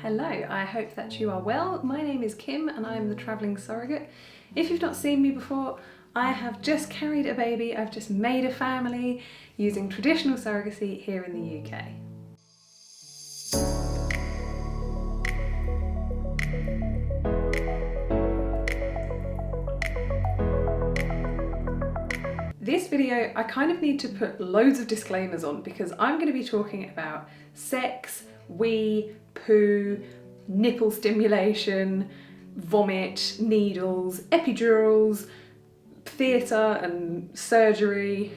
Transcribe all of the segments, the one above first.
Hello, I hope that you are well. My name is Kim and I am the travelling surrogate. If you've not seen me before, I have just carried a baby, I've just made a family using traditional surrogacy here in the UK. This video, I kind of need to put loads of disclaimers on because I'm going to be talking about sex, wee, poo, nipple stimulation, vomit, needles, epidurals, theatre and surgery,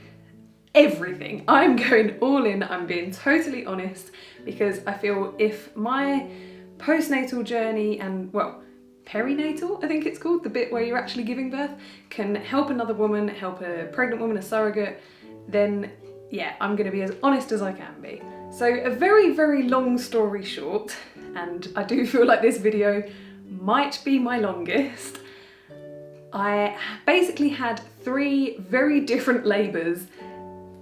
everything. I'm going all in, I'm being totally honest because I feel if my postnatal journey and, well, perinatal, I think it's called, the bit where you're actually giving birth, can help another woman, help a pregnant woman, a surrogate, then yeah, I'm going to be as honest as I can be. So a very, very long story short, and I do feel like this video might be my longest, I basically had 3 very different labours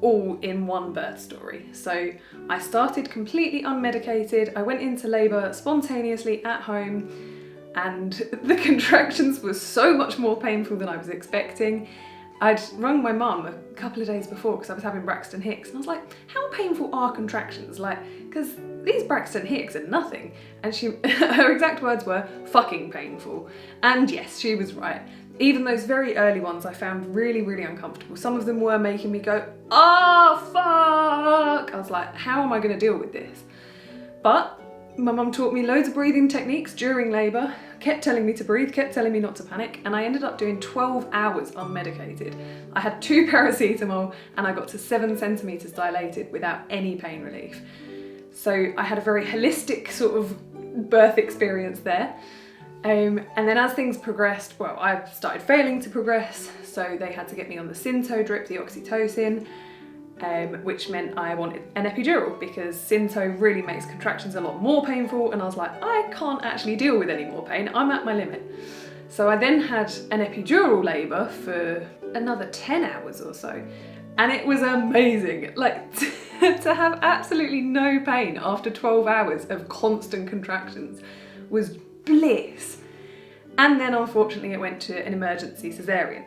all in one birth story. So I started completely unmedicated, I went into labour spontaneously at home, and the contractions were so much more painful than I was expecting. I'd rung my mum a couple of days before because I was having Braxton Hicks and I was like, how painful are contractions? Like, because these Braxton Hicks are nothing. And her exact words were, fucking painful. And yes, she was right. Even those very early ones I found really, really uncomfortable. Some of them were making me go, oh, fuck. I was like, how am I going to deal with this? But my mum taught me loads of breathing techniques during labour, kept telling me to breathe, kept telling me not to panic, and I ended up doing 12 hours unmedicated. I had 2 paracetamol and I got to 7 centimetres dilated without any pain relief. So I had a very holistic sort of birth experience there. And then as things progressed, well, I started failing to progress, so they had to get me on the Synto drip, the oxytocin, which meant I wanted an epidural because Synto really makes contractions a lot more painful, and I was like, I can't actually deal with any more pain, I'm at my limit. So I then had an epidural labour for another 10 hours or so, and it was amazing. Like, to have absolutely no pain after 12 hours of constant contractions was bliss. And then unfortunately it went to an emergency Caesarean.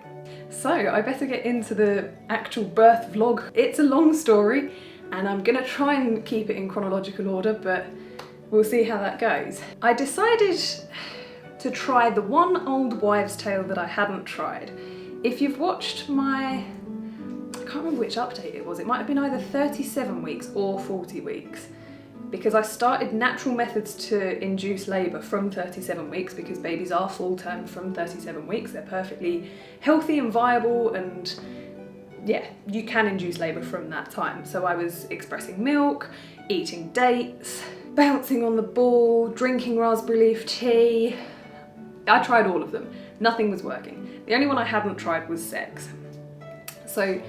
So I better get into the actual birth vlog. It's a long story and I'm gonna try and keep it in chronological order, but we'll see how that goes. I decided to try the one old wives' tale that I hadn't tried. If you've watched my, I can't remember which update it was, it might have been either 37 weeks or 40 weeks. Because I started natural methods to induce labour from 37 weeks because babies are full term from 37 weeks. They're perfectly healthy and viable, and yeah, you can induce labour from that time. So I was expressing milk, eating dates, bouncing on the ball, drinking raspberry leaf tea. I tried all of them. Nothing was working. The only one I hadn't tried was sex. So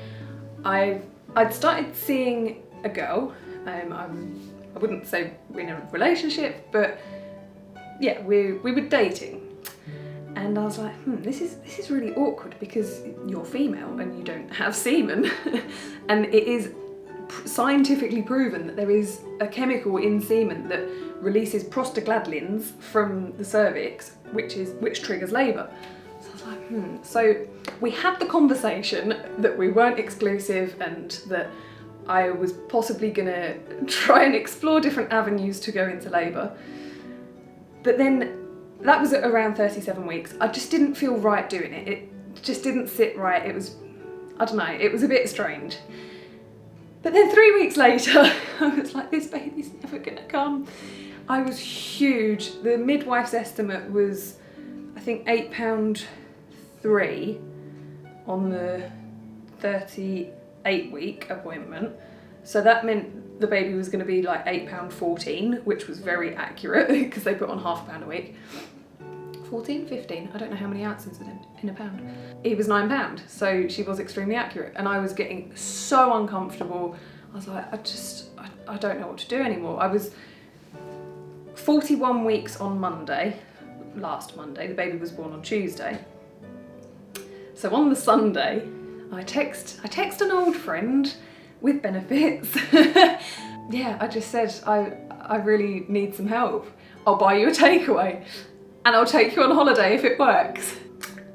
I'd started seeing a girl. I wouldn't say we're in a relationship, but yeah, we were dating. And I was like, this is really awkward because you're female and you don't have semen. And it is scientifically proven that there is a chemical in semen that releases prostaglandins from the cervix, which triggers labour. So I was like, So we had the conversation that we weren't exclusive and that I was possibly gonna try and explore different avenues to go into labour. But then that was at around 37 weeks. I just didn't feel right doing it. It just didn't sit right. It was, I don't know, it was a bit strange. But then 3 weeks later, I was like, this baby's never gonna come. I was huge. The midwife's estimate was, I think, £8.3 on the 38-week appointment. So that meant the baby was going to be like £8.14, which was very accurate because they put on £0.5 a week. 14, 15, I don't know how many ounces in a pound. He was £9, so she was extremely accurate. And I was getting so uncomfortable. I was like, I don't know what to do anymore. I was 41 weeks on Monday, last Monday. The baby was born on Tuesday. So on the Sunday, I text an old friend with benefits. Yeah, I just said, I I really need some help. I'll buy you a takeaway and I'll take you on holiday if it works.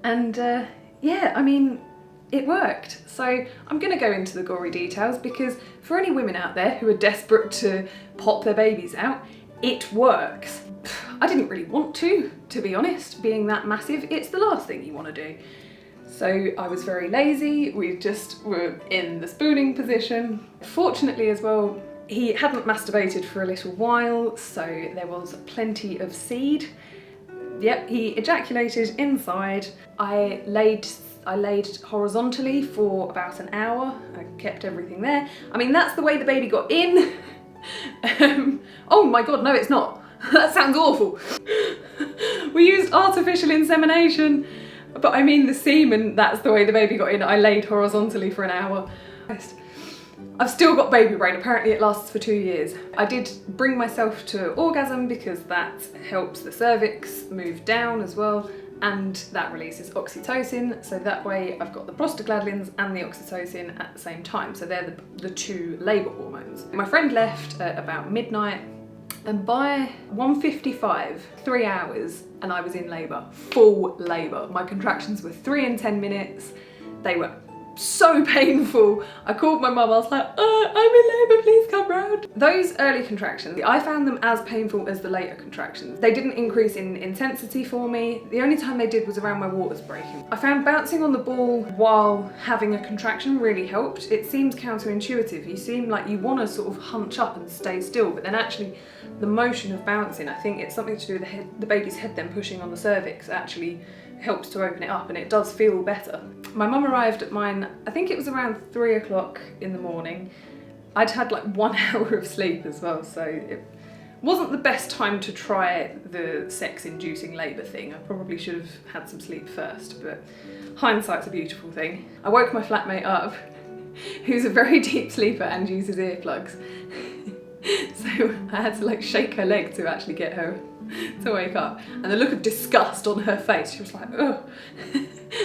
And yeah, I mean, it worked. So I'm gonna go into the gory details because for any women out there who are desperate to pop their babies out, it works. I didn't really want to be honest, being that massive. It's the last thing you want to do. So I was very lazy. We just were in the spooning position. Fortunately as well, he hadn't masturbated for a little while, so there was plenty of seed. Yep, he ejaculated inside. I laid horizontally for about an hour. I kept everything there. I mean, that's the way the baby got in. Oh my God, no, it's not. That sounds awful. We used artificial insemination, but I mean the semen, that's the way the baby got in. I laid horizontally for an hour. I've still got baby brain, apparently it lasts for 2 years. I did bring myself to orgasm because that helps the cervix move down as well, and that releases oxytocin, so that way I've got the prostaglandins and the oxytocin at the same time, so they're the two labour hormones. My friend left at about midnight, and by 1:55, 3 hours, and I was in labour, full labour. My contractions were 3 and 10 minutes. They were so painful. I called my mum, I was like, I'm in labour, please come round. Those early contractions, I found them as painful as the later contractions. They didn't increase in intensity for me. The only time they did was around my waters breaking. I found bouncing on the ball while having a contraction really helped. It seems counterintuitive. You seem like you want to sort of hunch up and stay still, but then actually the motion of bouncing, I think it's something to do with the baby's head then pushing on the cervix, actually helps to open it up, and it does feel better. My mum arrived at mine, I think it was around 3 o'clock in the morning. I'd had like 1 hour of sleep as well, so it wasn't the best time to try the sex-inducing labour thing. I probably should have had some sleep first, but hindsight's a beautiful thing. I woke my flatmate up, who's a very deep sleeper and uses earplugs. So I had to like shake her leg to actually get her to wake up, and the look of disgust on her face, she was like, oh,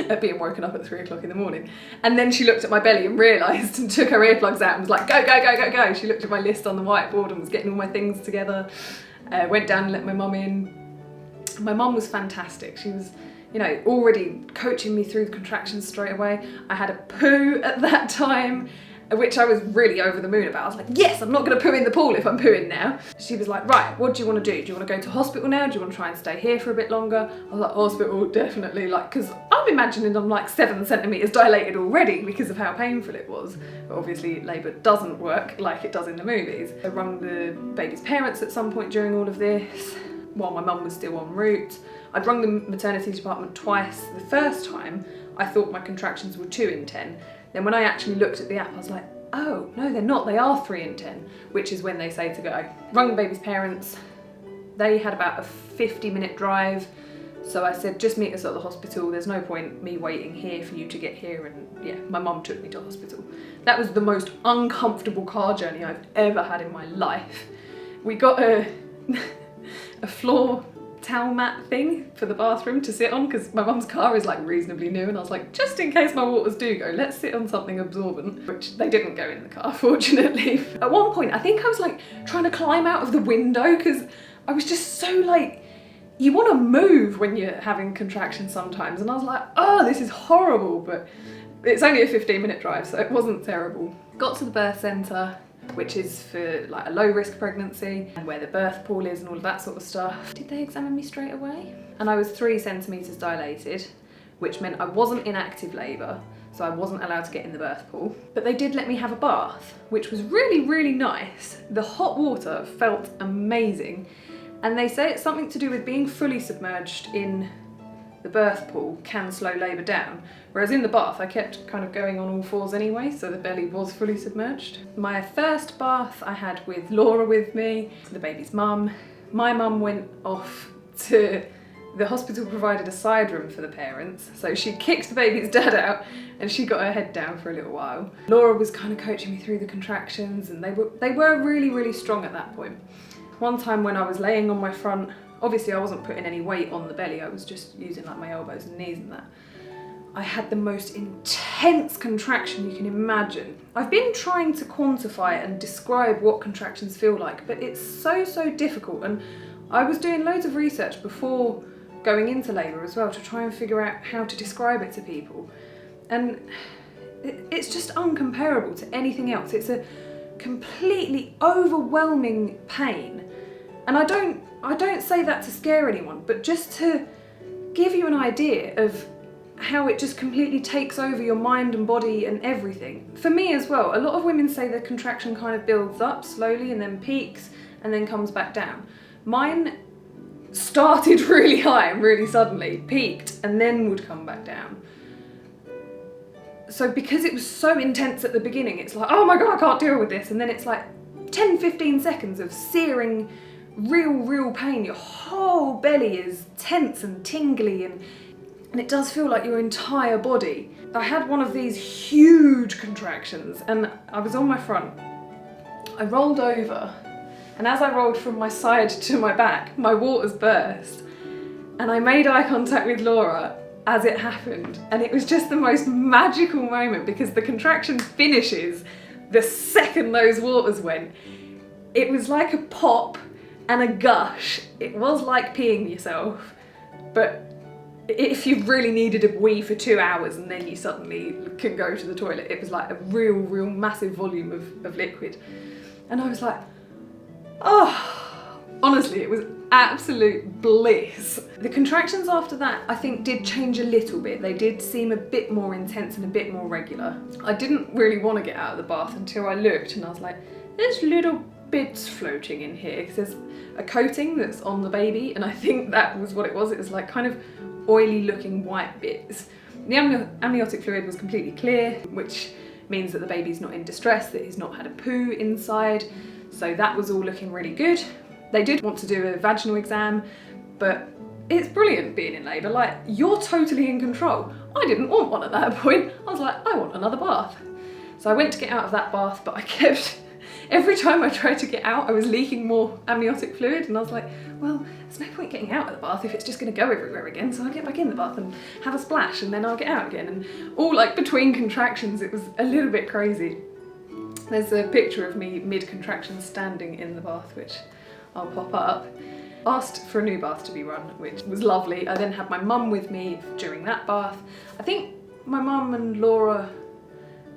at being woken up at 3 o'clock in the morning. And then she looked at my belly and realised and took her earplugs out and was like, go, go, go, go, go. She looked at my list on the whiteboard and was getting all my things together. Went down and let my mum in. My mum was fantastic. She was, you know, already coaching me through the contractions straight away. I had a poo at that time, which I was really over the moon about. I was like, yes, I'm not going to poo in the pool if I'm pooing now. She was like, right, what do you want to do? Do you want to go to hospital now? Do you want to try and stay here for a bit longer? I was like, hospital, definitely, like, because I'm imagining I'm like 7 centimetres dilated already because of how painful it was. But obviously labour doesn't work like it does in the movies. I rang the baby's parents at some point during all of this, while my mum was still en route. I'd rung the maternity department twice. The first time, I thought my contractions were 2 in 10. Then when I actually looked at the app, I was like, oh, no, they're not. They are 3 in 10, which is when they say to go. Rung the baby's parents. They had about a 50-minute drive. So I said, just meet us at the hospital. There's no point me waiting here for you to get here. And yeah, my mum took me to hospital. That was the most uncomfortable car journey I've ever had in my life. We got a floor towel mat thing for the bathroom to sit on because my mum's car is like reasonably new, and I was like, just in case my waters do go, let's sit on something absorbent, which they didn't go in the car, fortunately. At one point, I think I was like trying to climb out of the window because I was just so like, you want to move when you're having contractions sometimes, and I was like, oh, this is horrible, but it's only a 15-minute drive, so it wasn't terrible. Got to the birth centre, which is for like a low risk pregnancy, and where the birth pool is and all of that sort of stuff. Did they examine me straight away? And I was 3 centimetres dilated, which meant I wasn't in active labour, so I wasn't allowed to get in the birth pool. But they did let me have a bath, which was really, really nice. The hot water felt amazing, and they say it's something to do with being fully submerged in the birth pool can slow labour down, whereas in the bath I kept kind of going on all fours anyway, so the belly was fully submerged. My first bath I had with Laura with me, the baby's mum. My mum went off to the hospital, provided a side room for the parents, so she kicked the baby's dad out and she got her head down for a little while. Laura was kind of coaching me through the contractions, and they were really, really strong at that point. One time when I was laying on my front, obviously I wasn't putting any weight on the belly, I was just using like my elbows and knees and that. I had the most intense contraction you can imagine. I've been trying to quantify and describe what contractions feel like, but it's so difficult, and I was doing loads of research before going into labour as well to try and figure out how to describe it to people. And it's just uncomparable to anything else. It's a completely overwhelming pain. And I don't say that to scare anyone, but just to give you an idea of how it just completely takes over your mind and body and everything. For me as well, a lot of women say the contraction kind of builds up slowly and then peaks and then comes back down. Mine started really high and really suddenly, peaked, and then would come back down. So because it was so intense at the beginning, it's like, oh my God, I can't deal with this. And then it's like 10-15 seconds of searing, real pain. Your whole belly is tense and tingly, and it does feel like your entire body. I had one of these huge contractions and I was on my front. I rolled over, and as I rolled from my side to my back, my waters burst. And I made eye contact with Laura as it happened, and it was just the most magical moment because the contraction finishes the second those waters went. It was like a pop and a gush. It was like peeing yourself, but if you really needed a wee for 2 hours and then you suddenly can go to the toilet, it was like a real massive volume of liquid. And I was like, oh, honestly, it was absolute bliss. The contractions after that, I think, did change a little bit. They did seem a bit more intense and a bit more regular. I didn't really want to get out of the bath until I looked and I was like, there's little bits floating in here because there's a coating that's on the baby, and I think that was what it was. It was like kind of oily looking white bits. The amniotic fluid was completely clear, which means that the baby's not in distress, that he's not had a poo inside. So that was all looking really good. They did want to do a vaginal exam, but it's brilliant being in labour. Like, you're totally in control. I didn't want one at that point. I was like, I want another bath. So I went to get out of that bath, but I kept, every time I tried to get out, I was leaking more amniotic fluid, and I was like, well, there's no point getting out of the bath if it's just going to go everywhere again, so I'll get back in the bath and have a splash, and then I'll get out again. And all like between contractions, it was a little bit crazy. There's a picture of me mid-contraction standing in the bath, which I'll pop up. Asked for a new bath to be run, which was lovely. I then had my mum with me during that bath. I think my mum and Laura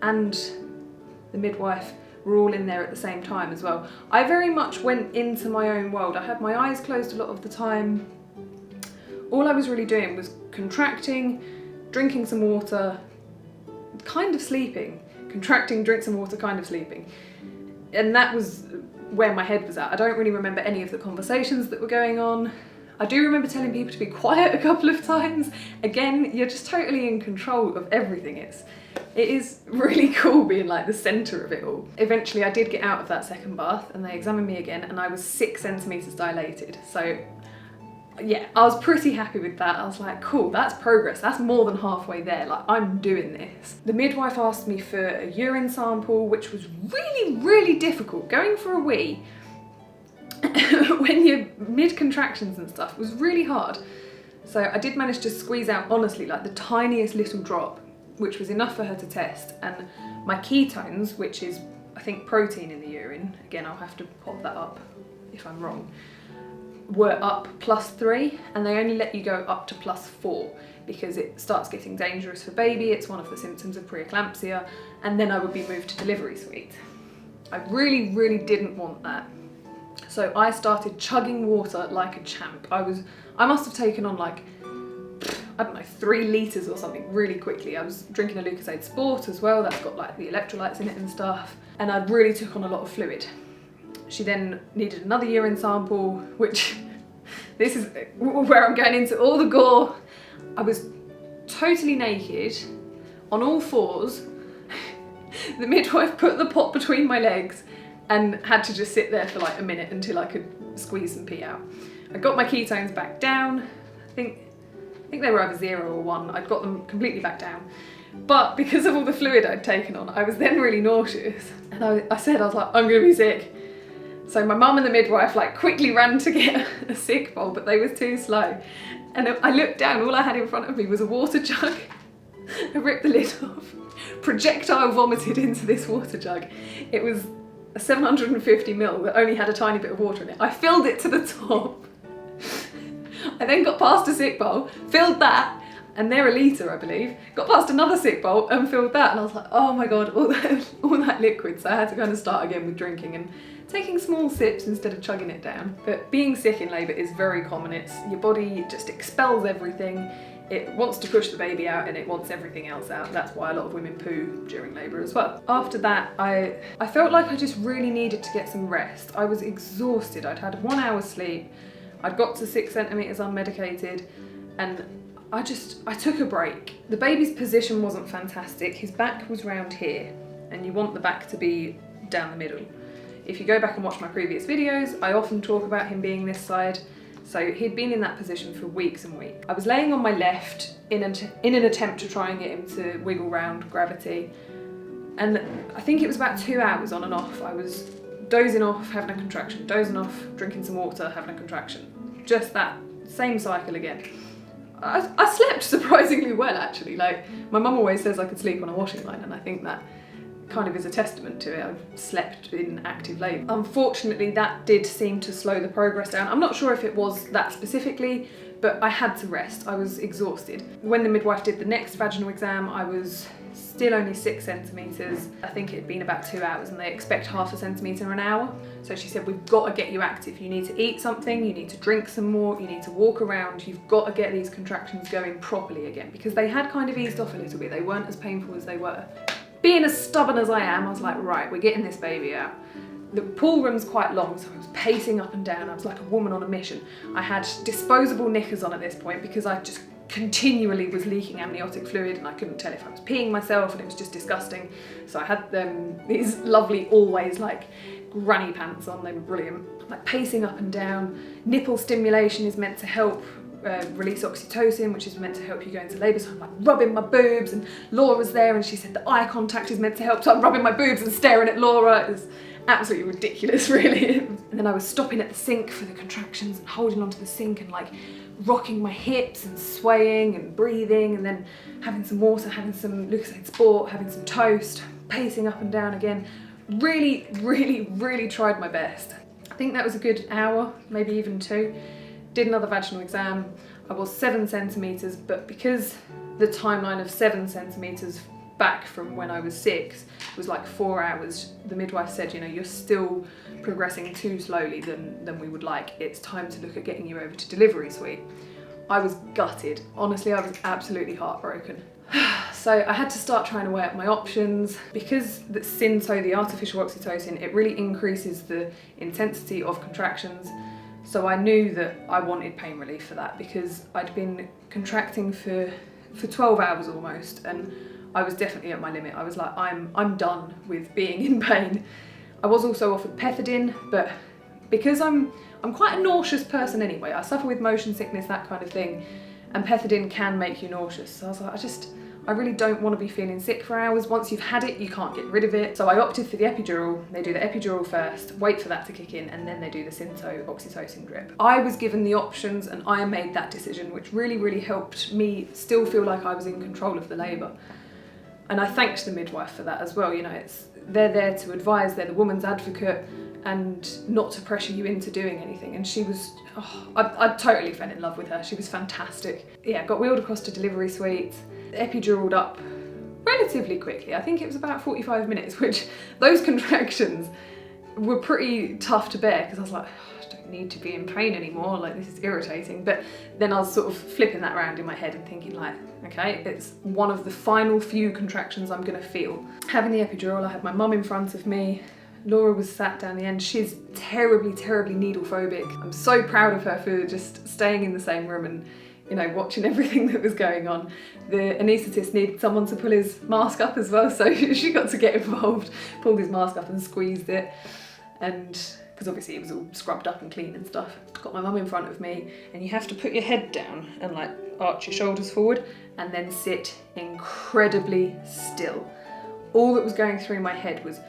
and the midwife were all in there at the same time as well. I very much went into my own world. I had my eyes closed a lot of the time. All I was really doing was contracting, drinking some water, kind of sleeping. Contracting, drink some water, kind of sleeping. And that was where my head was at. I don't really remember any of the conversations that were going on. I do remember telling people to be quiet a couple of times. Again, you're just totally in control of everything. It is really cool being like the centre of it all. Eventually I did get out of that second bath and they examined me again, and I was 6 centimetres dilated. So yeah, I was pretty happy with that. I was like, cool, that's progress. That's more than halfway there. Like, I'm doing this. The midwife asked me for a urine sample, which was really difficult. Going for a wee when you're mid-contractions and stuff was really hard. So I did manage to squeeze out, honestly, like the tiniest little drop, which was enough for her to test. And my ketones, which is, I think, protein in the urine, again, I'll have to pop that up if I'm wrong, were up +3, and they only let you go up to +4 because it starts getting dangerous for baby. It's one of the symptoms of preeclampsia, and then I would be moved to delivery suite. I really didn't want that. So I started chugging water like a champ. I must have taken on like, I don't know, 3 litres or something really quickly. I was drinking a Lucozade Sport as well, that's got like the electrolytes in it and stuff, and I really took on a lot of fluid. She then needed another urine sample, which, this is where I'm going into all the gore. I was totally naked, on all fours. The midwife put the pot between my legs and had to just sit there for like a minute until I could squeeze some pee out. I got my ketones back down. I think they were either 0 or 1. I'd got them completely back down. But because of all the fluid I'd taken on, I was then really nauseous. And I said, I was like, I'm gonna be sick. So my mum and the midwife like quickly ran to get a sick bowl, but they was too slow. And I looked down, all I had in front of me was a water jug. I ripped the lid off, projectile vomited into this water jug. It was a 750ml that only had a tiny bit of water in it. I filled it to the top. I then got past a sick bowl, filled that, and they're a litre, I believe. Got past another sick bowl and filled that, and I was like, oh my god, all that liquid. So I had to kind of start again with drinking and taking small sips instead of chugging it down. But being sick in labour is very common. It's your body just expels everything. It wants to push the baby out and it wants everything else out. That's why a lot of women poo during labour as well. After that, I felt like I just really needed to get some rest. I was exhausted. I'd had 1 hour's sleep. I'd got to 6 centimetres unmedicated, and I took a break. The baby's position wasn't fantastic. His back was round here, and you want the back to be down the middle. If you go back and watch my previous videos, I often talk about him being this side. So he'd been in that position for weeks and weeks. I was laying on my left in an attempt to try and get him to wiggle round gravity. And I think it was about 2 hours on and off. I was dozing off, having a contraction, dozing off, drinking some water, having a contraction. Just that same cycle again. I slept surprisingly well, actually. Like, my mum always says I could sleep on a washing line, and I think that kind of is a testament to it. I've slept in active labour. Unfortunately, that did seem to slow the progress down. I'm not sure if it was that specifically, but I had to rest. I was exhausted. When the midwife did the next vaginal exam, I was still only 6 centimetres. I think it had been about 2 hours, and they expect half a centimetre an hour. So she said, we've got to get you active. You need to eat something, you need to drink some more, you need to walk around, you've got to get these contractions going properly again, because they had kind of eased off a little bit. They weren't as painful as they were. Being as stubborn as I am, I was like, right, we're getting this baby out. The pool room's quite long, so I was pacing up and down. I was like a woman on a mission. I had disposable knickers on at this point because I just continually was leaking amniotic fluid, and I couldn't tell if I was peeing myself, and it was just disgusting. So I had these lovely, always like granny pants on. They were brilliant. Like pacing up and down. Nipple stimulation is meant to help release oxytocin, which is meant to help you go into labour. So I'm like rubbing my boobs, and Laura's there, and she said the eye contact is meant to help. So I'm rubbing my boobs and staring at Laura. It was absolutely ridiculous, really. And then I was stopping at the sink for the contractions and holding onto the sink and like rocking my hips and swaying and breathing, and then having some water, having some Lucozade Sport, having some toast, pacing up and down again. Really, really, really tried my best. I think that was a good hour, maybe even 2. Did another vaginal exam. I was 7 centimetres, but because the timeline of 7 centimetres back from when I was 6 was like 4 hours, the midwife said, you know, you're still progressing too slowly than we would like. It's time to look at getting you over to delivery suite. I was gutted. Honestly, I was absolutely heartbroken. So I had to start trying to weigh up my options. Because the Synto, the artificial oxytocin, it really increases the intensity of contractions. So I knew that I wanted pain relief for that, because I'd been contracting for 12 hours almost, and I was definitely at my limit. I was like, I'm done with being in pain. I was also offered pethidine, but because I'm quite a nauseous person anyway. I suffer with motion sickness, that kind of thing, and pethidine can make you nauseous. So I was like, I really don't want to be feeling sick for hours. Once you've had it, you can't get rid of it. So I opted for the epidural. They do the epidural first, wait for that to kick in, and then they do the Synto oxytocin drip. I was given the options, and I made that decision, which really, really helped me still feel like I was in control of the labour. And I thanked the midwife for that as well. You know, they're there to advise, they're the woman's advocate, and not to pressure you into doing anything. And she was, I totally fell in love with her. She was fantastic. Yeah, got wheeled across to delivery suite, epiduraled up relatively quickly. I think it was about 45 minutes, which those contractions were pretty tough to bear, because I was like, I don't need to be in pain anymore, like this is irritating. But then I was sort of flipping that around in my head and thinking like, okay, it's one of the final few contractions I'm gonna feel. Having the epidural, I had my mum in front of me. Laura was sat down the end. She's terribly, terribly needle phobic. I'm so proud of her for just staying in the same room and, you know, watching everything that was going on. The anaesthetist needed someone to pull his mask up as well, so she got to get involved, pulled his mask up and squeezed it. And because obviously it was all scrubbed up and clean and stuff. Got my mum in front of me, and you have to put your head down and like arch your shoulders forward and then sit incredibly still. All that was going through my head was,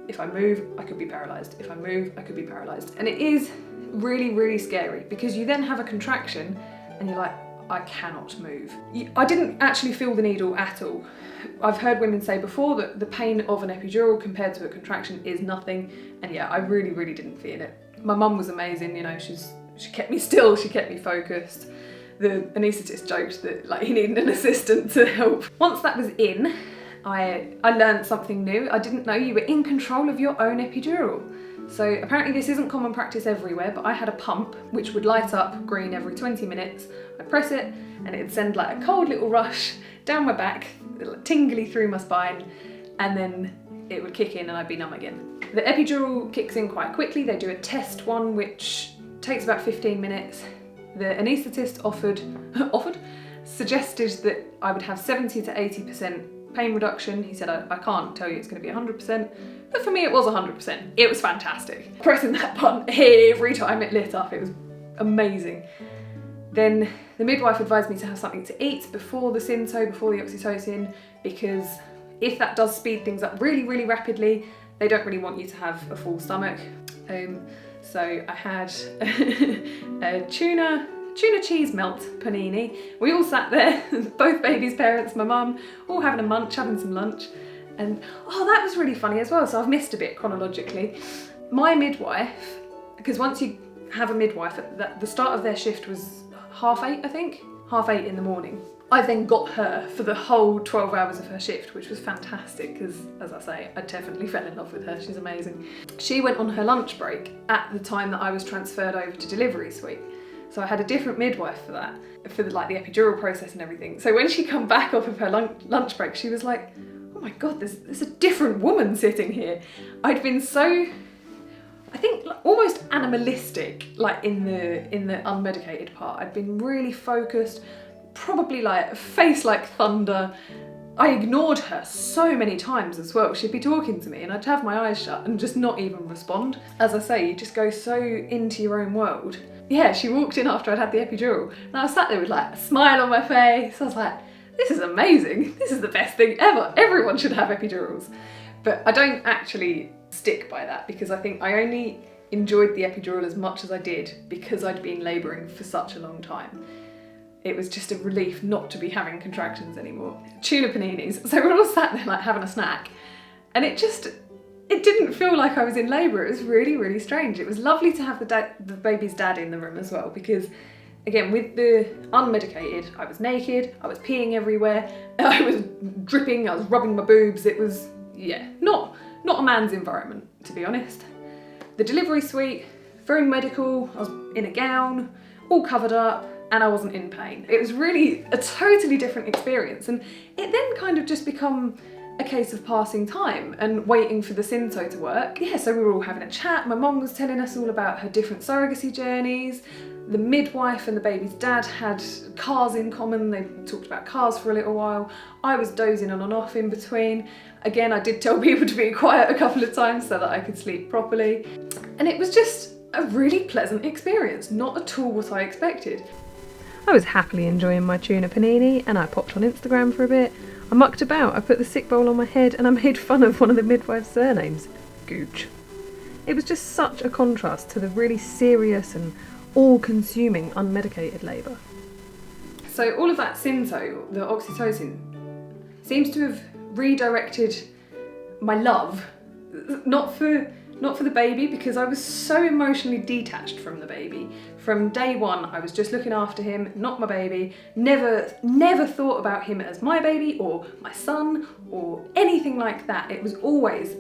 if I move, I could be paralysed. If I move, I could be paralysed. And it is really, really scary, because you then have a contraction and you're like, I cannot move. I didn't actually feel the needle at all. I've heard women say before that the pain of an epidural compared to a contraction is nothing, and yeah, I really didn't feel it. My mum was amazing, you know, she kept me still, she kept me focused. The anaesthetist joked that like he needed an assistant to help. Once that was in, I learned something new. I didn't know you were in control of your own epidural. So apparently this isn't common practice everywhere, but I had a pump which would light up green every 20 minutes. I'd press it and it'd send like a cold little rush down my back, tingly through my spine, and then it would kick in and I'd be numb again. The epidural kicks in quite quickly. They do a test one which takes about 15 minutes. The anaesthetist suggested that I would have 70 to 80% pain reduction. He said, I can't tell you it's going to be 100%, but for me it was 100%. It was fantastic. Pressing that button every time it lit up, it was amazing. Then the midwife advised me to have something to eat before the synso, before the oxytocin, because if that does speed things up really rapidly, they don't really want you to have a full stomach. So I had a tuna cheese melt panini. We all sat there, both babies' parents, my mum, all having a munch, having some lunch. And oh, that was really funny as well, so I've missed a bit chronologically. My midwife, because once you have a midwife, at the start of their shift was 8:30, I think, 8:30 in the morning. I then got her for the whole 12 hours of her shift, which was fantastic because, as I say, I definitely fell in love with her. She's amazing. She went on her lunch break at the time that I was transferred over to delivery suite. So I had a different midwife for that, for the epidural process and everything. So when she come back off of her lunch break, she was like, oh my God, there's a different woman sitting here. I'd been so, I think almost animalistic, like in the unmedicated part. I'd been really focused, probably like face like thunder. I ignored her so many times as well. She'd be talking to me and I'd have my eyes shut and just not even respond. As I say, you just go so into your own world. Yeah, she walked in after I'd had the epidural and I was sat there with like a smile on my face. I was like, this is amazing. This is the best thing ever. Everyone should have epidurals. But I don't actually stick by that because I think I only enjoyed the epidural as much as I did because I'd been labouring for such a long time. It was just a relief not to be having contractions anymore. Tuna paninis. So we're all sat there like having a snack and it didn't feel like I was in labour. It was really strange. It was lovely to have the baby's dad in the room as well because, again, with the unmedicated, I was naked, I was peeing everywhere, I was dripping, I was rubbing my boobs. It was, yeah, not a man's environment, to be honest. The delivery suite, very medical. I was in a gown, all covered up, and I wasn't in pain. It was really a totally different experience, and it then kind of just become a case of passing time and waiting for the synso to work. Yeah, so we were all having a chat. My mum was telling us all about her different surrogacy journeys. The midwife and the baby's dad had cars in common. They talked about cars for a little while. I was dozing on and off in between. Again, I did tell people to be quiet a couple of times so that I could sleep properly. And it was just a really pleasant experience, not at all what I expected. I was happily enjoying my tuna panini and I popped on Instagram for a bit. I mucked about, I put the sick bowl on my head and I made fun of one of the midwife's surnames, Gooch. It was just such a contrast to the really serious and all-consuming unmedicated labour. So all of that synso, the oxytocin, seems to have redirected my love, not for the baby, because I was so emotionally detached from the baby. From day one, I was just looking after him, not my baby. Never thought about him as my baby or my son or anything like that. It was always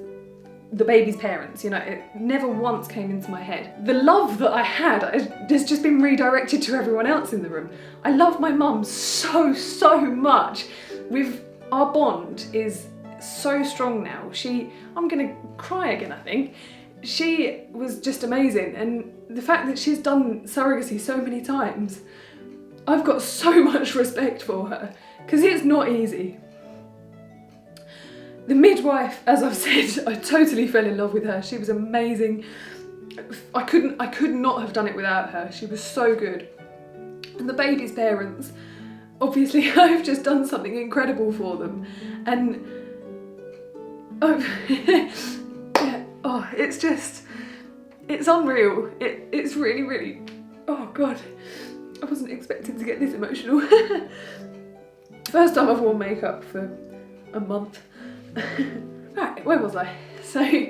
the baby's parents, you know, it never once came into my head. The love that I had has just been redirected to everyone else in the room. I love my mum so much. Our bond is so strong now. I'm gonna cry again, I think. She was just amazing, and the fact that she's done surrogacy so many times, I've got so much respect for her, because it's not easy. The midwife, as I've said, I totally fell in love with her. She was amazing. I could not have done it without her. She was so good. And the baby's parents, obviously I've just done something incredible for them. And it's unreal. It's really, oh God. I wasn't expecting to get this emotional. First time I've worn makeup for a month. Right, where was I? So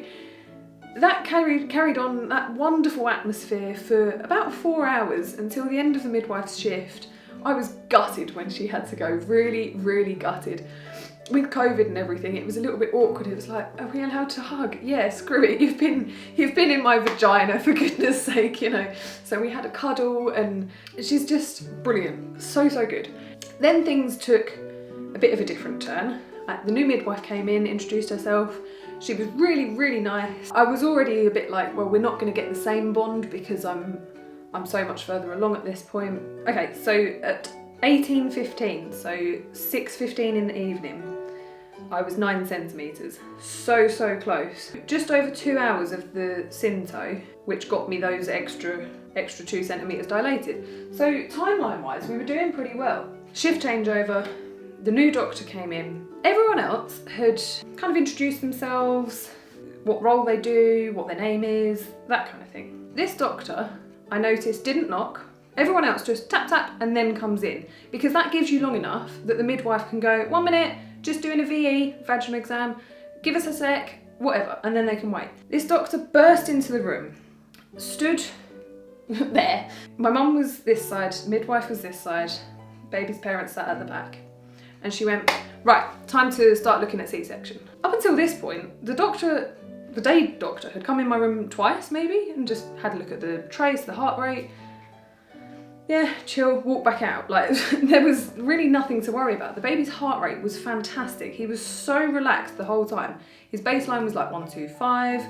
that carried on that wonderful atmosphere for about 4 hours until the end of the midwife's shift. I was gutted when she had to go, really, really gutted. With COVID and everything, it was a little bit awkward. It was like, are we allowed to hug? Yeah, screw it. You've been in my vagina, for goodness sake, you know. So we had a cuddle, and she's just brilliant. So, so good. Then things took a bit of a different turn. The new midwife came in, introduced herself. She was really, really nice. I was already a bit like, well, we're not going to get the same bond because I'm so much further along at this point. Okay, so at 18:15, so 6:15 in the evening, I was 9 centimetres. So, so close. Just over 2 hours of the Synto, which got me those extra 2 centimetres dilated. So timeline-wise, we were doing pretty well. Shift changeover, the new doctor came in. Everyone else had kind of introduced themselves, what role they do, what their name is, that kind of thing. This doctor, I noticed, didn't knock. Everyone else just tap tap and then comes in, because that gives you long enough that the midwife can go, 1 minute, just doing a VE, vaginal exam, give us a sec, whatever, and then they can wait. This doctor burst into the room, stood there. My mum was this side, midwife was this side, baby's parents sat at the back. And she went, right, time to start looking at C-section. Up until this point, the day doctor had come in my room twice maybe and just had a look at the trace, the heart rate. Yeah, chill, walk back out. Like, there was really nothing to worry about. The baby's heart rate was fantastic. He was so relaxed the whole time. His baseline was like 125.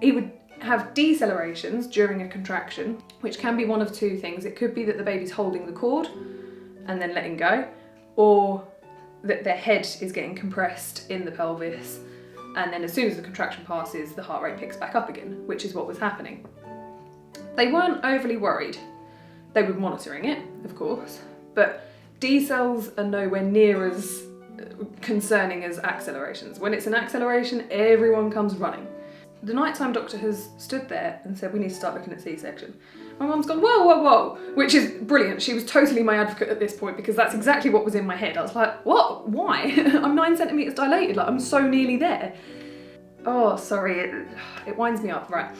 He would have decelerations during a contraction, which can be one of two things. It could be that the baby's holding the cord and then letting go, or that their head is getting compressed in the pelvis, and then as soon as the contraction passes, the heart rate picks back up again, which is what was happening. They weren't overly worried. They were monitoring it, of course, but decels are nowhere near as concerning as accelerations. When it's an acceleration, everyone comes running. The nighttime doctor has stood there and said, we need to start looking at C-section. My mum's gone, whoa, whoa, whoa, which is brilliant. She was totally my advocate at this point because that's exactly what was in my head. I was like, what? Why? I'm 9 centimetres dilated, like I'm so nearly there. Oh, sorry, it winds me up, right.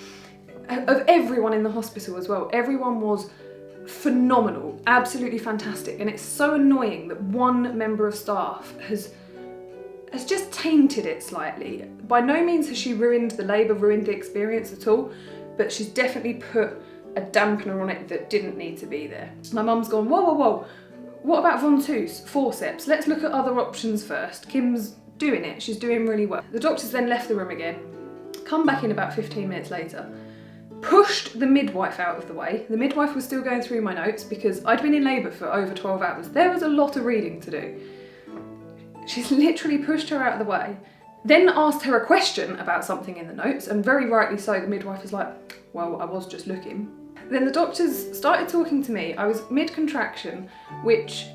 Of everyone in the hospital as well, everyone was phenomenal, absolutely fantastic. And it's so annoying that one member of staff has just tainted it slightly. By no means has she ruined the labour, ruined the experience at all, but she's definitely put a dampener on it that didn't need to be there. My mum's gone, whoa, whoa, whoa, what about ventouse, forceps? Let's look at other options first. Kim's doing it, she's doing really well. The doctor's then left the room again, come back in about 15 minutes later, pushed the midwife out of the way. The midwife was still going through my notes because I'd been in labour for over 12 hours. There was a lot of reading to do. She's literally pushed her out of the way, then asked her a question about something in the notes, and very rightly so, the midwife was like, well, I was just looking. Then the doctors started talking to me. I was mid-contraction, which,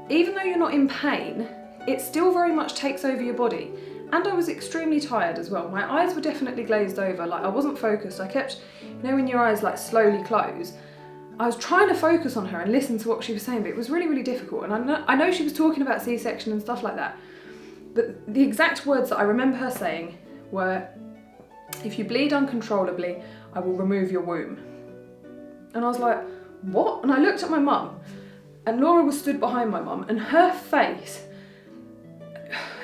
even though you're not in pain, it still very much takes over your body. And I was extremely tired as well. My eyes were definitely glazed over, like I wasn't focused. I kept, you know when your eyes like slowly close? I was trying to focus on her and listen to what she was saying, but it was really, really difficult. And I know she was talking about C-section and stuff like that, but the exact words that I remember her saying were, if you bleed uncontrollably, I will remove your womb. And I was like, what? And I looked at my mum, and Laura was stood behind my mum, and her face,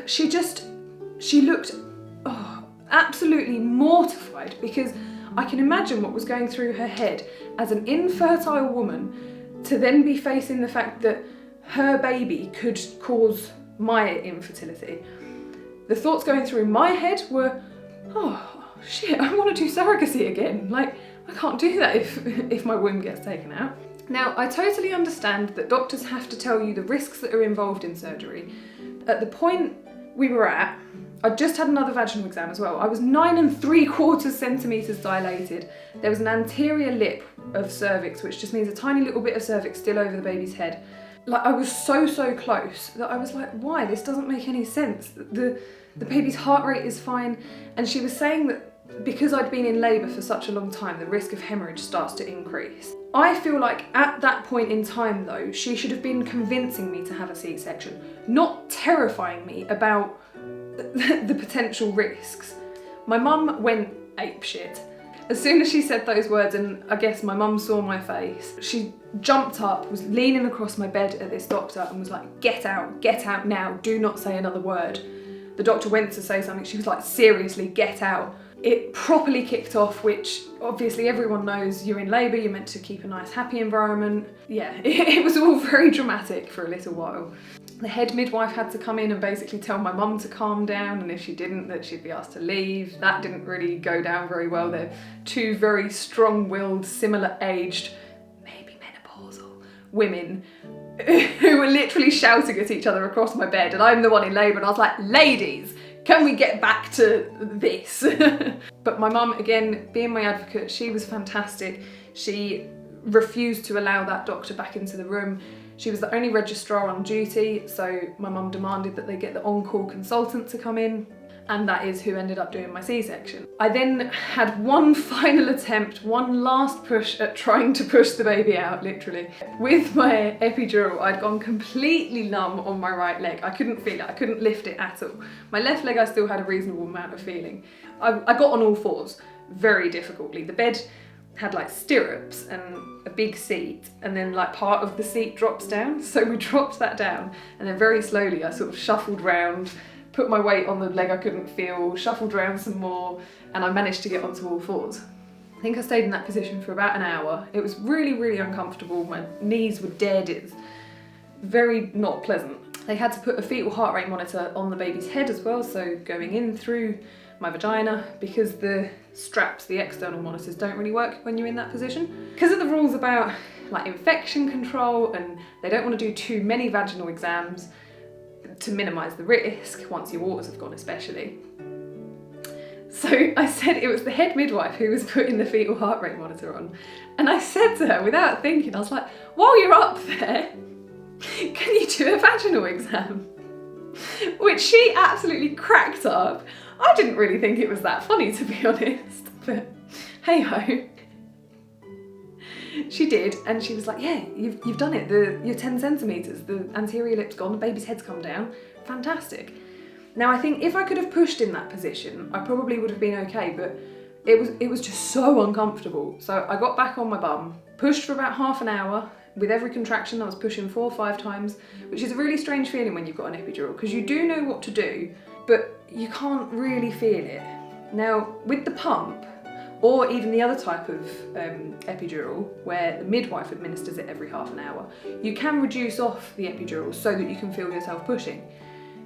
she looked absolutely mortified, because I can imagine what was going through her head as an infertile woman to then be facing the fact that her baby could cause my infertility. The thoughts going through my head were, oh shit, I want to do surrogacy again. Like, I can't do that if my womb gets taken out. Now, I totally understand that doctors have to tell you the risks that are involved in surgery. At the point we were at, I just had another vaginal exam as well. I was 9 3/4 centimetres dilated. There was an anterior lip of cervix, which just means a tiny little bit of cervix still over the baby's head. Like, I was so close that I was like, why? This doesn't make any sense. The baby's heart rate is fine. And she was saying that because I'd been in labour for such a long time, the risk of hemorrhage starts to increase. I feel like at that point in time though, she should have been convincing me to have a C-section, not terrifying me about the potential risks. My mum went apeshit. As soon as she said those words, and I guess my mum saw my face, she jumped up, was leaning across my bed at this doctor and was like, get out now, do not say another word. The doctor went to say something, she was like, seriously, get out. It properly kicked off, which obviously everyone knows you're in labour, you're meant to keep a nice happy environment. Yeah, it was all very dramatic for a little while. The head midwife had to come in and basically tell my mum to calm down, and if she didn't, that she'd be asked to leave. That didn't really go down very well. They're two very strong-willed, similar-aged, maybe menopausal women who were literally shouting at each other across my bed, and I'm the one in labour, and I was like, ladies, can we get back to this? But my mum, again, being my advocate, she was fantastic. She refused to allow that doctor back into the room. She was the only registrar on duty, so my mum demanded that they get the on-call consultant to come in, and that is who ended up doing my C-section. I then had one final attempt, one last push at trying to push the baby out, literally. With my epidural, I'd gone completely numb on my right leg. I couldn't feel it, I couldn't lift it at all. My left leg I still had a reasonable amount of feeling. I got on all fours, very difficultly. The bed had like stirrups and a big seat, and then like part of the seat drops down, so we dropped that down, and then very slowly I sort of shuffled round, put my weight on the leg I couldn't feel, shuffled around some more, and I managed to get onto all fours. I think I stayed in that position for about an hour. It was really, really uncomfortable. My knees were dead. It's very not pleasant. They had to put a fetal heart rate monitor on the baby's head as well, so going in through my vagina, because the straps, the external monitors, don't really work when you're in that position. Because of the rules about like infection control, and they don't want to do too many vaginal exams to minimise the risk, once your waters have gone especially. So I said it was the head midwife who was putting the fetal heart rate monitor on. And I said to her, without thinking, I was like, while you're up there, can you do a vaginal exam? Which she absolutely cracked up. I didn't really think it was that funny, to be honest, but hey ho. She did, and she was like, yeah, you've done it. You're 10 centimetres, the anterior lip's gone, the baby's head's come down. Fantastic. Now I think if I could have pushed in that position, I probably would have been okay, but it was just so uncomfortable. So I got back on my bum, pushed for about half an hour. With every contraction I was pushing 4 or 5 times, which is a really strange feeling when you've got an epidural, because you do know what to do, but you can't really feel it. Now with the pump, or even the other type of epidural, where the midwife administers it every half an hour, you can reduce off the epidural so that you can feel yourself pushing,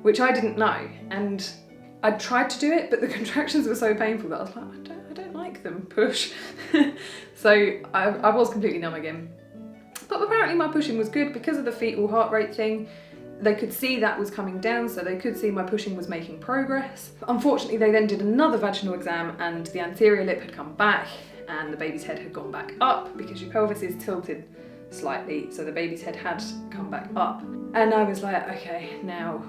which I didn't know. And I tried to do it, but the contractions were so painful that I was like, I don't like them, push. So I was completely numb again. But apparently my pushing was good because of the fetal heart rate thing. They could see that was coming down, so they could see my pushing was making progress. Unfortunately, they then did another vaginal exam, and the anterior lip had come back and the baby's head had gone back up, because your pelvis is tilted slightly, so the baby's head had come back up. And I was like, okay, now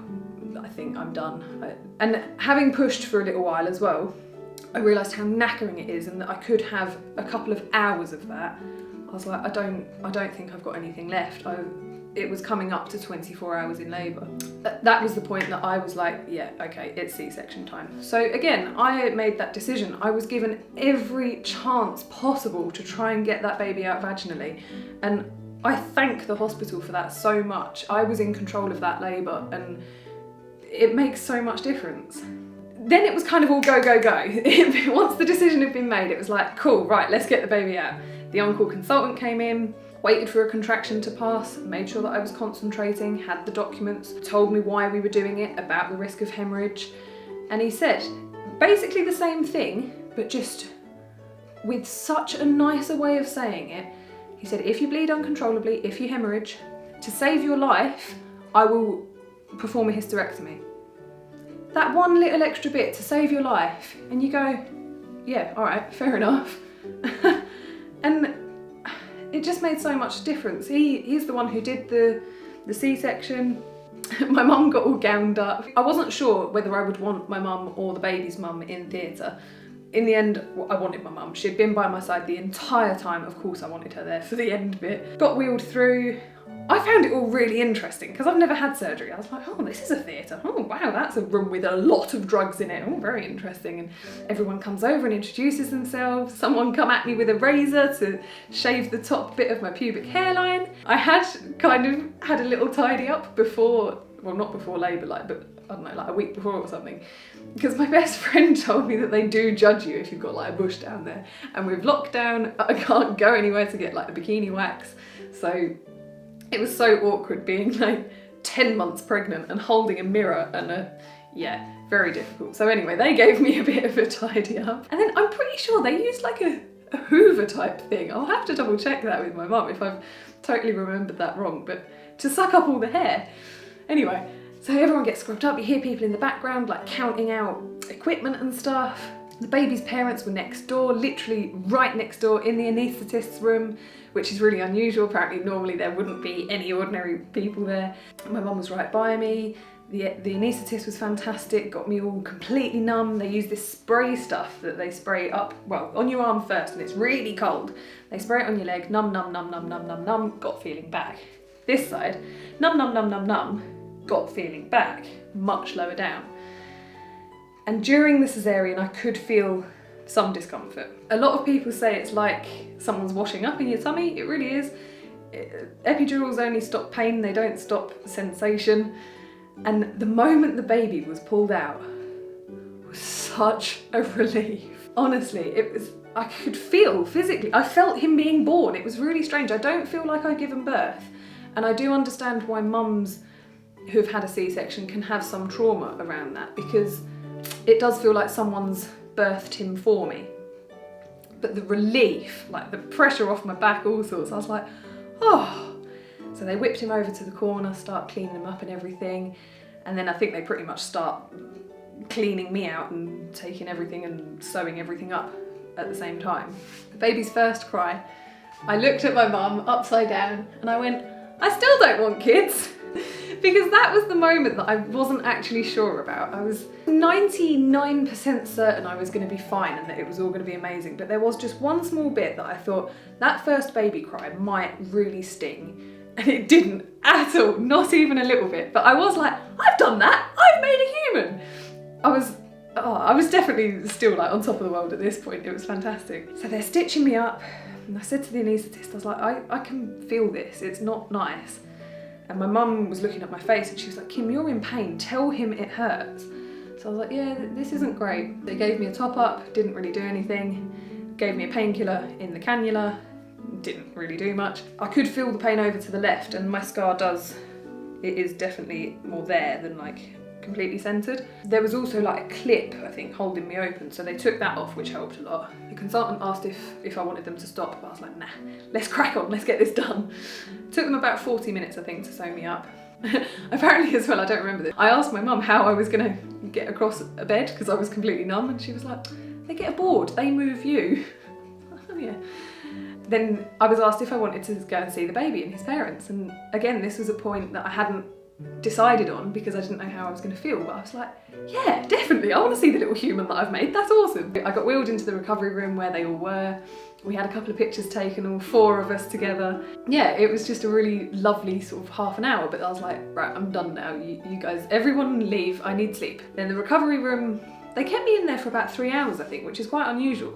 I think I'm done. And having pushed for a little while as well, I realised how knackering it is, and that I could have a couple of hours of that. I was like, I don't think I've got anything left. It was coming up to 24 hours in labour. That was the point that I was like, yeah, okay, it's C-section time. So again, I made that decision. I was given every chance possible to try and get that baby out vaginally. And I thank the hospital for that so much. I was in control of that labour, and it makes so much difference. Then it was kind of all go, go, go. Once the decision had been made, it was like, cool, right, let's get the baby out. The on-call consultant came in, waited for a contraction to pass, made sure that I was concentrating, had the documents, told me why we were doing it, about the risk of hemorrhage. And he said basically the same thing, but just with such a nicer way of saying it. He said, if you bleed uncontrollably, if you hemorrhage, to save your life, I will perform a hysterectomy. That one little extra bit to save your life, and you go, yeah, all right, fair enough. And it just made so much difference. He's the one who did the C-section. My mum got all gowned up. I wasn't sure whether I would want my mum or the baby's mum in theatre, in the end, I wanted my mum. She'd been by my side the entire time. Of course, I wanted her there for the end bit. Got wheeled through. I found it all really interesting because I've never had surgery. I was like, oh, this is a theatre. Oh, wow, that's a room with a lot of drugs in it. Oh, very interesting. And everyone comes over and introduces themselves. Someone come at me with a razor to shave the top bit of my pubic hairline. I had kind of had a little tidy up before, well, not before labour, like, but I don't know, like a week before or something. Because my best friend told me that they do judge you if you've got like a bush down there. And with lockdown, I can't go anywhere to get like a bikini wax. So it was so awkward being like 10 months pregnant and holding a mirror and yeah, very difficult. So anyway, they gave me a bit of a tidy up. And then I'm pretty sure they used like a Hoover type thing. I'll have to double check that with my mum if I've totally remembered that wrong, but to suck up all the hair. Anyway, so everyone gets scrubbed up. You hear people in the background like counting out equipment and stuff. The baby's parents were next door, literally right next door in the anaesthetist's room, which is really unusual. Apparently normally there wouldn't be any ordinary people there. My mum was right by me. The anaesthetist was fantastic, got me all completely numb. They use this spray stuff that they spray up, well, on your arm first, and it's really cold. They spray it on your leg, numb, numb, numb, numb, numb, numb, numb, got feeling back. This side, numb, numb, numb, numb, numb, got feeling back, much lower down. And during the cesarean, I could feel some discomfort. A lot of people say it's like someone's washing up in your tummy. It really is. Epidurals only stop pain, they don't stop sensation. And the moment the baby was pulled out was such a relief. Honestly, I could feel physically, I felt him being born. It was really strange. I don't feel like I've given birth. And I do understand why mums who've had a C-section can have some trauma around that, because it does feel like someone's birthed him for me. But the relief, like the pressure off my back, all sorts, I was like, oh. So they whipped him over to the corner, start cleaning him up and everything. And then I think they pretty much start cleaning me out and taking everything and sewing everything up at the same time. The baby's first cry, I looked at my mum upside down and I went, I still don't want kids. Because that was the moment that I wasn't actually sure about. I was 99% certain I was going to be fine and that it was all going to be amazing. But there was just one small bit that I thought, that first baby cry might really sting. And it didn't at all, not even a little bit. But I was like, I've done that, I've made a human. I was definitely still like on top of the world at this point. It was fantastic. So they're stitching me up. And I said to the anaesthetist, I was like, I can feel this, it's not nice. And my mum was looking at my face and she was like, Kim, you're in pain, tell him it hurts. So I was like, yeah, this isn't great. They gave me a top up, didn't really do anything. Gave me a painkiller in the cannula, didn't really do much. I could feel the pain over to the left, and my scar it is definitely more there than like completely centred. There was also like a clip, I think, holding me open, so they took that off, which helped a lot. The consultant asked if I wanted them to stop, but I was like, nah, let's crack on, let's get this done. It took them about 40 minutes, I think, to sew me up. Apparently as well, I don't remember this, I asked my mum how I was gonna get across a bed because I was completely numb, and she was like, they get a board, they move you. Oh yeah. Then I was asked if I wanted to go and see the baby and his parents, and again, this was a point that I hadn't decided on because I didn't know how I was going to feel, but I was like, yeah, definitely, I want to see the little human that I've made, that's awesome. I got wheeled into the recovery room where they all were. We had a couple of pictures taken, all 4 of us together. Yeah, it was just a really lovely sort of half an hour, but I was like, right, I'm done now, you guys, everyone leave, I need sleep. Then the recovery room, they kept me in there for about 3 hours, I think, which is quite unusual.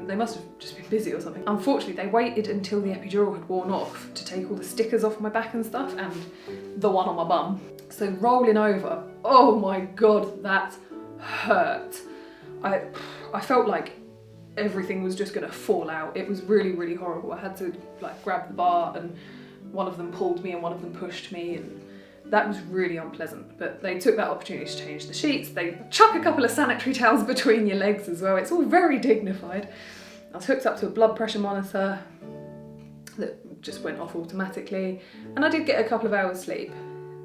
They must have just been busy or something. Unfortunately, they waited until the epidural had worn off to take all the stickers off my back and stuff, and the one on my bum. So rolling over, oh my God, that hurt. I felt like everything was just gonna fall out. It was really, really horrible. I had to like grab the bar, and one of them pulled me and one of them pushed me, and that was really unpleasant, but they took that opportunity to change the sheets. They chuck a couple of sanitary towels between your legs as well. It's all very dignified. I was hooked up to a blood pressure monitor that just went off automatically, and I did get a couple of hours sleep.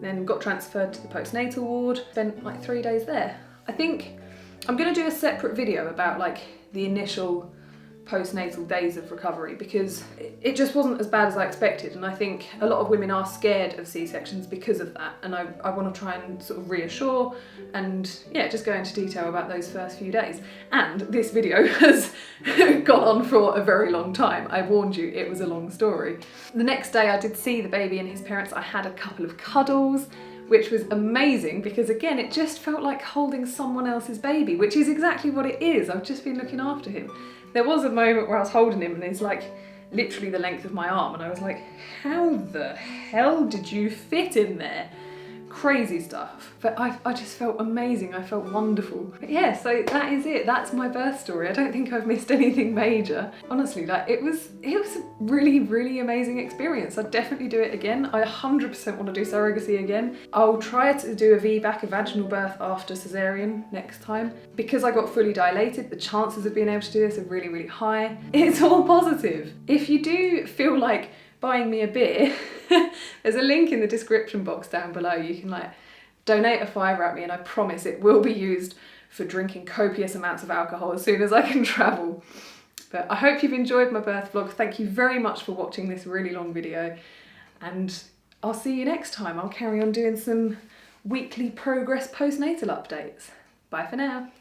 Then got transferred to the postnatal ward, spent like 3 days there. I think I'm gonna do a separate video about like the initial postnatal days of recovery, because it just wasn't as bad as I expected, and I think a lot of women are scared of C-sections because of that, and I want to try and sort of reassure and yeah, just go into detail about those first few days. And this video has gone on for a very long time. I warned you, it was a long story. The next day I did see the baby and his parents. I had a couple of cuddles, which was amazing because again, it just felt like holding someone else's baby, which is exactly what it is. I've just been looking after him. There was a moment where I was holding him and he's like literally the length of my arm, and I was like, how the hell did you fit in there? Crazy stuff. But I just felt amazing. I felt wonderful. But yeah, so that is it. That's my birth story. I don't think I've missed anything major. Honestly, like it was a really, really amazing experience. I'd definitely do it again. I 100% want to do surrogacy again. I'll try to do a VBAC, a vaginal birth after Caesarean next time. Because I got fully dilated, the chances of being able to do this are really, really high. It's all positive. If you do feel like buying me a beer, there's a link in the description box down below. You can like donate a £5 at me, and I promise it will be used for drinking copious amounts of alcohol as soon as I can travel. But I hope you've enjoyed my birth vlog. Thank you very much for watching this really long video, and I'll see you next time. I'll carry on doing some weekly progress postnatal updates. Bye for now.